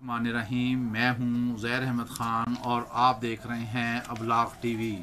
मान रहीम, मैं हूं ज़ैर अहमद ख़ान और आप देख रहे हैं अबलाग टीवी।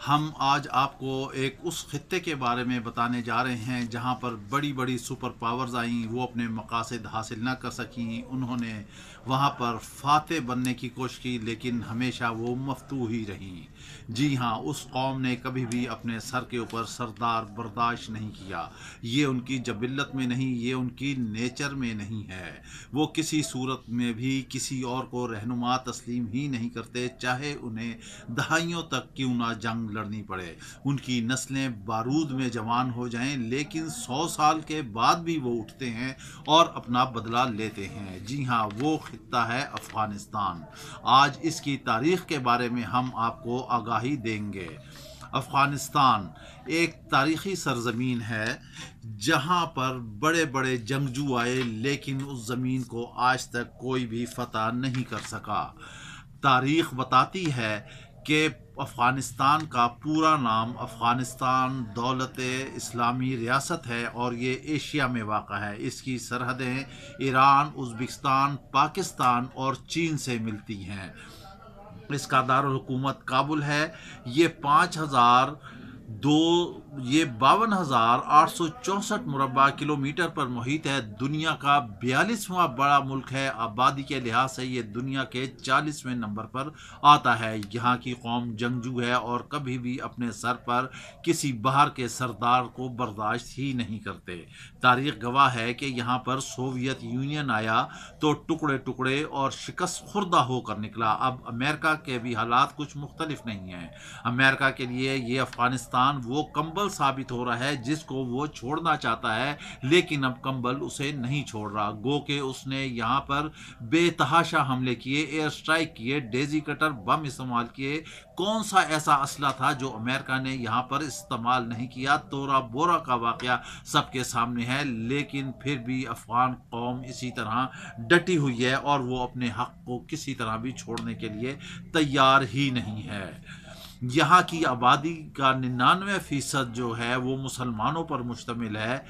हम आज आपको एक उस खित्ते के बारे में बताने जा रहे हैं जहां पर बड़ी बड़ी सुपर पावर्स आईं, वो अपने मकासद हासिल ना कर सकीं। उन्होंने वहां पर फाते बनने की कोशिश की, लेकिन हमेशा वो मफतू ही रहीं। जी हाँ, उस कौम ने कभी भी अपने सर के ऊपर सरदार बर्दाश्त नहीं किया। ये उनकी जबिल्लत में नहीं, ये उनकी नेचर में नहीं है। वो किसी सूरत में भी किसी और को रहनुमा तस्लीम ही नहीं करते, चाहे उन्हें दहाइयों तक क्यों ना जंग लड़नी पड़े। उनकी नस्लें बारूद में जवान हो जाएं, लेकिन 100 साल के बाद भी वो उठते हैं और अपना बदला लेते हैं। जी हाँ, वो खित्ता है अफ़गानिस्तान। आज इसकी तारीख़ के बारे में हम आपको आगाही देंगे। अफ़गानिस्तान एक तारीख़ी सरज़मीन है जहाँ पर बड़े बड़े जंगजू आए, लेकिन उस ज़मीन को आज तक कोई भी फ़तह नहीं कर सका। तारीख़ बताती है कि अफ़गानिस्तान का पूरा नाम अफ़गानिस्तान दौलत इस्लामी रियासत है और ये एशिया में वाक़ा है। इसकी सरहदें ईरान, उज़्बेकिस्तान, पाकिस्तान और चीन से मिलती हैं। इसका दारुल हुकूमत काबुल है। ये 52,864 मुरबा किलोमीटर पर मुहित है। दुनिया का 42वां बड़ा मुल्क है। आबादी के लिहाज से ये दुनिया के 40वें नंबर पर आता है। यहाँ की कौम जंगजू है और कभी भी अपने सर पर किसी बाहर के सरदार को बर्दाश्त ही नहीं करते। तारीख़ गवाह है कि यहाँ पर सोवियत यूनियन आया तो टुकड़े टुकड़े और शिकस्त खुर्दा होकर निकला। अब अमेरिका के भी हालात कुछ मुख्तलिफ नहीं हैं। अमेरिका के लिए ये अफ़गानिस्तान वो कंबल साबित हो रहा है जिसको वो छोड़ना चाहता है, लेकिन अब कंबल उसे नहीं छोड़ रहा। गो के उसने यहाँ पर बेतहाशा हमले किए, एयर स्ट्राइक किए, डेजी कटर बम इस्तेमाल किए। कौन सा ऐसा असला था जो अमेरिका ने यहाँ पर इस्तेमाल नहीं किया? तोरा बोरा का वाक़या सबके सामने है, लेकिन फिर भी अफ़गान कौम इसी तरह डटी हुई है और वो अपने हक़ को किसी तरह भी छोड़ने के लिए तैयार ही नहीं है। यहाँ की आबादी का 99% जो है वो मुसलमानों पर मुश्तमिल है।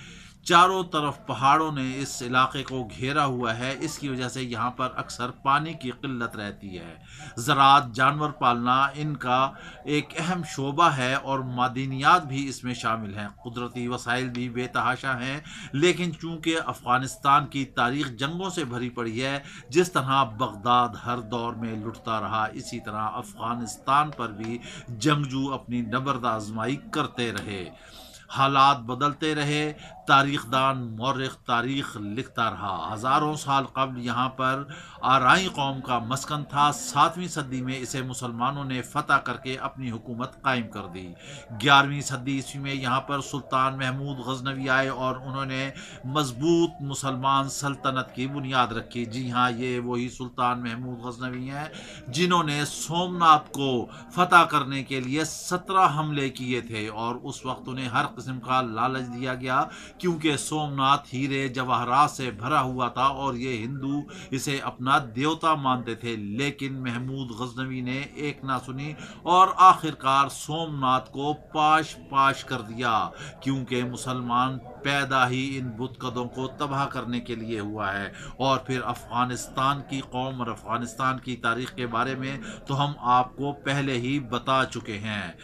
चारों तरफ पहाड़ों ने इस इलाके को घेरा हुआ है। इसकी वजह से यहाँ पर अक्सर पानी की किल्लत रहती है। ज़राअत, जानवर पालना इनका एक अहम शोबा है और मादनियात भी इसमें शामिल हैं। कुदरती वसाइल भी बेतहाशा हैं, लेकिन चूँकि अफ़गानिस्तान की तारीख़ जंगों से भरी पड़ी है, जिस तरह बगदाद हर दौर में लुटता रहा, इसी तरह अफ़गानिस्तान पर भी जंगजू अपनी नबर्द आजमाई करते रहे। हालात बदलते रहे, तारीख़दान मौरख़ तारीख़ लिखता रहा। हज़ारों साल कबल यहाँ पर आराई कौम का मस्कन था। 7वीं सदी में इसे मुसलमानों ने फ़तह करके अपनी हुकूमत कायम कर दी। 11वीं सदी ईस्वी में यहाँ पर सुल्तान महमूद गज़नवी आए और उन्होंने मजबूत मुसलमान सल्तनत की बुनियाद रखी। जी हाँ, ये वही सुल्तान महमूद गज़नवी हैं जिन्होंने सोमनाथ को फ़तह करने के लिए 17 हमले किए थे और उस वक्त उन्हें हर किस्म का लालच दिया गया, क्योंकि सोमनाथ हीरे जवाहरात से भरा हुआ था और ये हिंदू इसे अपना देवता मानते थे। लेकिन महमूद गज़नवी ने एक ना सुनी और आखिरकार सोमनाथ को पाश पाश कर दिया, क्योंकि मुसलमान पैदा ही इन बुतकदों को तबाह करने के लिए हुआ है। और फिर अफ़गानिस्तान की कौम और अफ़गानिस्तान की तारीख़ के बारे में तो हम आपको पहले ही बता चुके हैं।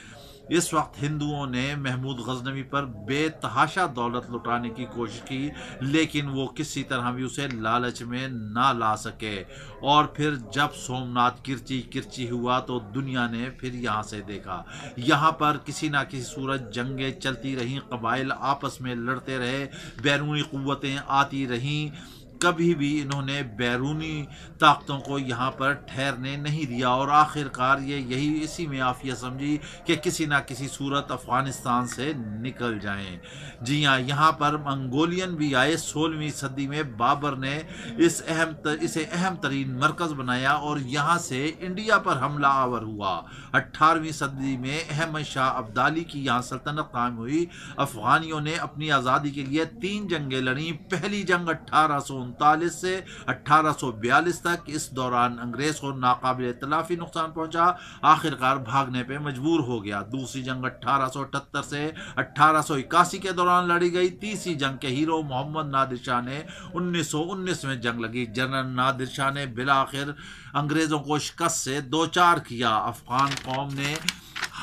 इस वक्त हिंदुओं ने महमूद गज़नवी पर बेतहाशा दौलत लुटाने की कोशिश की, लेकिन वो किसी तरह भी उसे लालच में ना ला सके। और फिर जब सोमनाथ किरची किरची हुआ तो दुनिया ने फिर यहाँ से देखा। यहाँ पर किसी ना किसी सूरत जंगें चलती रहीं, कबाइल आपस में लड़ते रहे, बैरूनी क़ुव्वतें आती रहीं। कभी भी इन्होंने बैरूनी ताकतों को यहाँ पर ठहरने नहीं दिया और आखिरकार ये यही इसी में आफिया समझी कि किसी ना किसी सूरत अफ़गानिस्तान से निकल जाएं। जी हाँ, यहाँ पर मंगोलियन भी आए। 16वीं सदी में बाबर ने इसे अहम तरीन मरकज़ बनाया और यहाँ से इंडिया पर हमला आवर हुआ। 18वीं सदी में अहमद शाह अब्दाली की यहाँ सल्तनत कायम हुई। अफ़गानियों ने अपनी आज़ादी के लिए 3 जंगें लड़ी। पहली जंग 1859 1839 سے 1842 تک۔ اس دوران انگریز کو ناقابل تلافی نقصان پہنچا، آخرکار بھاگنے پہ مجبور ہو گیا۔ دوسری جنگ 1878 سے 1881 کے دوران لڑی گئی۔ تیسری جنگ کے ہیرو محمد نادر شاہ نے 1919 میں جنگ لگی۔ جنرل نادر شاہ نے بالآخر انگریزوں کو شکست سے دوچار کیا۔ افغان قوم نے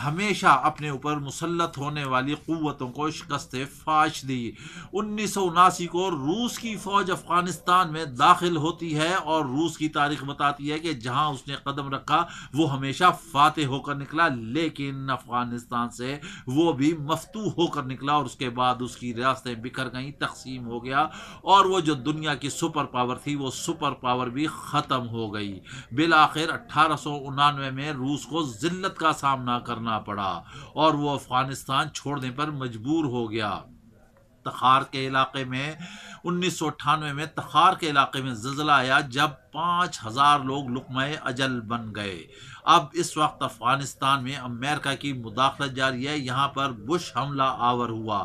ہمیشہ اپنے اوپر مسلط ہونے والی قوتوں کو شکست فاش دی۔ 1979 کو روس کی فوج افغانستان میں داخل ہوتی ہے اور روس کی تاریخ بتاتی ہے کہ جہاں اس نے قدم رکھا وہ ہمیشہ فاتح ہو کر نکلا، لیکن افغانستان سے وہ بھی مفتوح ہو کر نکلا اور اس کے بعد اس کی ریاستیں بکھر گئیں، تقسیم ہو گیا، اور وہ جو دنیا کی سپر پاور تھی وہ سپر پاور بھی ختم ہو گئی۔ بالآخر 1899 میں روس کو ذلت کا سامنا کرنا پڑا اور وہ افغانستان چھوڑنے پر مجبور ہو گیا۔ تخار کے علاقے میں 1998 میں تخار کے علاقے میں زلزلہ آیا جب 5000 لوگ لقمہ اجل بن گئے۔ اب اس وقت افغانستان میں امریکہ کی مداخلت جاری ہے۔ یہاں پر بش حملہ آور ہوا،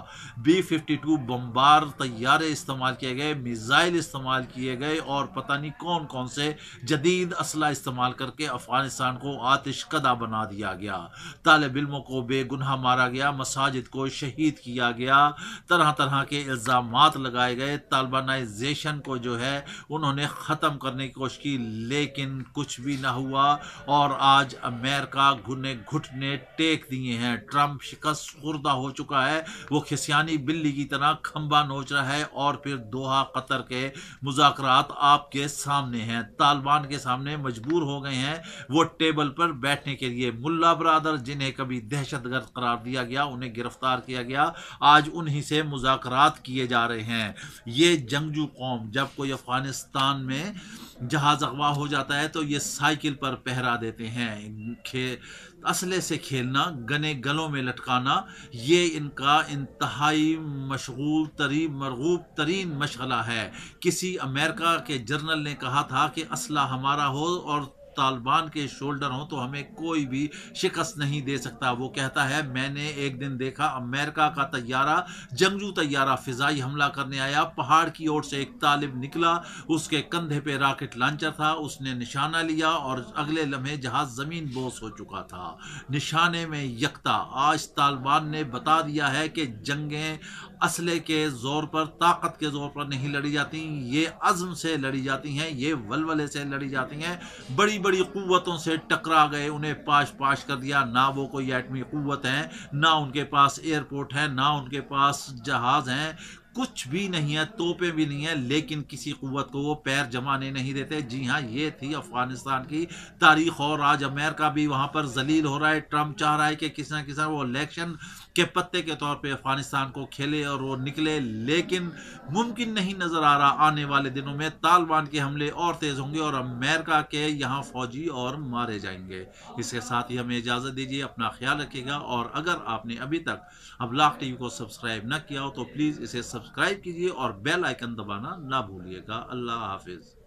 B-52 بمبار طیارے استعمال کیے گئے، میزائل استعمال کیے گئے اور پتہ نہیں کون کون سے جدید اسلحہ استعمال کر کے افغانستان کو آتش کدہ بنا دیا گیا۔ طالب علموں کو بے گناہ مارا گیا، مساجد کو شہید کیا گیا، طرح طرح کے الزامات لگائے گئے۔ طالبانائزیشن کو جو ہے انہوں نے ختم کرنے کی کوشش کی، لیکن کچھ بھی نہ ہوا اور آج امریکہ گھٹنے ٹیک دیے ہیں۔ ٹرمپ شکست خوردہ ہو چکا ہے، وہ کھسیانی بلی کی طرح کھمبا نوچ رہا ہے اور پھر دوحہ قطر کے مذاکرات آپ کے سامنے ہیں، طالبان کے سامنے مجبور ہو گئے ہیں وہ ٹیبل پر بیٹھنے کے لیے۔ ملا برادر جنہیں کبھی دہشت گرد قرار دیا گیا، انہیں گرفتار کیا گیا، آج انہی سے مذاکرات کیے جا رہے ہیں۔ یہ جنگجو قوم جب کوئی افغانستان میں جہاز اغوا ہو جاتا ہے تو یہ سائیکل پر پہرا دیتے ہیں۔ اسلحے سے کھیلنا، گنے گلوں میں لٹکانا، یہ ان کا انتہائی مشغول ترین مرغوب ترین مشغلہ ہے۔ کسی امریکہ کے جنرل نے کہا تھا کہ اسلحہ ہمارا ہو اور طالبان کے شولڈر ہوں تو ہمیں کوئی بھی شکست نہیں دے سکتا۔ وہ کہتا ہے میں نے ایک دن دیکھا امریکہ کا طیارہ، جنگجو طیارہ فضائی حملہ کرنے آیا، پہاڑ کی اور سے ایک طالب نکلا، اس کے کندھے پہ راکٹ لانچر تھا، اس نے نشانہ لیا اور اگلے لمحے جہاز زمین بوس ہو چکا تھا۔ نشانے میں یکتا۔ آج طالبان نے بتا دیا ہے کہ جنگیں اسلحے کے زور پر، طاقت کے زور پر نہیں لڑی جاتی، یہ عزم سے لڑی جاتی ہیں، یہ ولولے سے لڑی جاتی ہیں۔ بڑی بڑی قوتوں سے ٹکرا گئے، انہیں پاش پاش کر دیا، نہ وہ کوئی ایٹمی قوت ہیں، نہ ان کے پاس ایئرپورٹ ہے، نہ ان کے پاس جہاز ہیں، کچھ بھی نہیں ہے، توپیں بھی نہیں ہیں، لیکن کسی قوت کو وہ پیر جمانے نہیں دیتے۔ جی ہاں، یہ تھی افغانستان کی تاریخ اور آج امریکہ بھی وہاں پر ذلیل ہو رہا ہے۔ ٹرمپ چاہ رہا ہے کہ کسی نہ کسی وہ الیکشن کے پتے کے طور پہ افغانستان کو کھیلے اور وہ نکلے، لیکن ممکن نہیں نظر آ رہا۔ آنے والے دنوں میں طالبان کے حملے اور تیز ہوں گے اور امریکہ کے یہاں فوجی اور مارے جائیں گے۔ اس کے ساتھ ہی ہمیں اجازت دیجیے، اپنا خیال رکھیے گا، اور اگر آپ نے ابھی تک ابلاغ ٹی وی کو سبسکرائب نہ کیا ہو تو پلیز اسے سبسکرائب کیجیے اور بیل آئیکن دبانا نہ بھولیے گا۔ اللہ حافظ۔